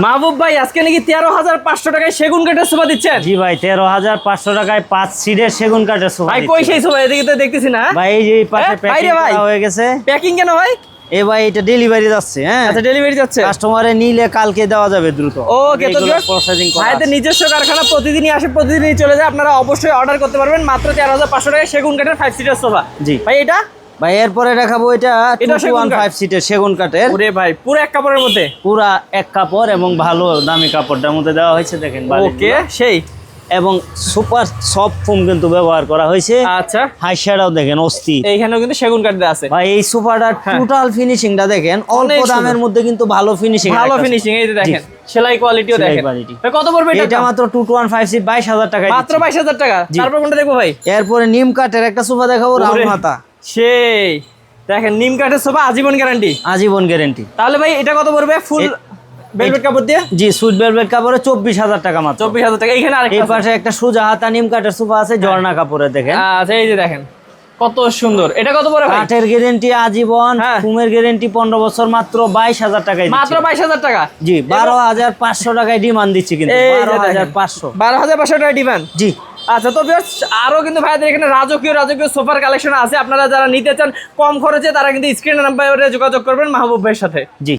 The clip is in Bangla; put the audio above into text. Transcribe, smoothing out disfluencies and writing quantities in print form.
মাহবুব ভাই আজকে নাকি 13,500 টাকায় সেগুন কাঠের সোফা দিচ্ছেন? জি ভাই, 13,500 টাকায় 5 সিটের সেগুন কাঠের সোফা। ভাই কই সেই সোফা? এদিকে তো দেখতেছি না। ভাই এই যে পাশে প্যাকিং করা হয়ে গেছে। প্যাকিং কেন ভাই? এই ভাই এটা ডেলিভারি যাচ্ছে। হ্যাঁ, আচ্ছা ডেলিভারি যাচ্ছে। কাস্টমারে নিলে কালকে দেওয়া যাবে দ্রুত। ওকে, তো প্রসেসিং করা ভাইদের আছে। নিজস্ব কারখানা, প্রতিদিনই আসে প্রতিদিনই চলে যায়। আপনারা অবশ্যই অর্ডার করতে পারবেন মাত্র 13,500 টাকায় সেগুন কাঠের 5 সিটার সোফা। জি ভাই এটা ভাই, এরপরে দেখাবো এটা এটা সেগুন কাঠ। 215 সিটের সেগুন কাঠের। ওরে ভাই পুরো এক কাপড়ের মধ্যে। পুরা এক কাপড় এবং ভালো দামি কাপড়টার মধ্যে দেওয়া হয়েছে, দেখেন ওকে সেই। এবং সুপার সফট ফোম কিন্তু ব্যবহার করা হয়েছে। আচ্ছা হাই শ্যাডো দেখেন অস্থির। এইখানেও কিন্তু সেগুন কাঠ দেওয়া আছে। ভাই এই সোফাটার টোটাল ফিনিশিংটা দেখেন, অল্প অনেক সুন্দর। দামের মধ্যে কিন্তু ভালো ফিনিশিং। ভালো ফিনিশিং, এই যে দেখেন সেলাই কোয়ালিটিও সেলাই দেখেন। quality। ভাই কত পড়বে এটা মাত্র 215 সিট 22,000 টাকা। মাত্র 22,000 টাকা। তারপর কোনটা দেখবো ভাই? এরপরে নিম কাঠের একটা সোফা দেখাবো, রাউন্ড ওরে, মাথা। সেই দেখেন নিম কাঠের সোফা, আজীবন গ্যারান্টি। আজীবন গ্যারান্টি। তাহলে ভাই এটা কত পড়বে? ফুল ভেলভেট কাপড় দিয়ে? জি, সুইট ভেলভেট কাপড়ে 24,000 টাকা মাত্র। 24,000 টাকা। এইখানে এই আরেকটা আছে। পাশে একটা সুজা হাতা নিম কাঠের সোফা আছে, ঝর্ণা কাপড়ে দেখেন। আচ্ছা এই যে দেখেন কত সুন্দর। এটা কত পড়ে ভাই? কাঠের গ্যারান্টি আজীবন, হ্যাঁ। ফুমের গ্যারান্টি 15 বছর, মাত্র 22,000 টাকায় মাত্র 22,000 টাকা। জি, 12,500 টাকায় ডিমান্ড দিচ্ছি কিন্তু। এই যে দেখেন। 12,500 টাকা ডিমান্ড। জি। আচ্ছা তো ভিউয়ার্স, আরো কিন্তু ভাইদের এখানে রাজকীয় সোফার কালেকশন আছে। আপনারা যারা নিতে চান কম খরচে, তারা কিন্তু স্ক্রিনের নাম্বারে যোগাযোগ করবেন মাহবুব ভাইয়ের সাথে। জি।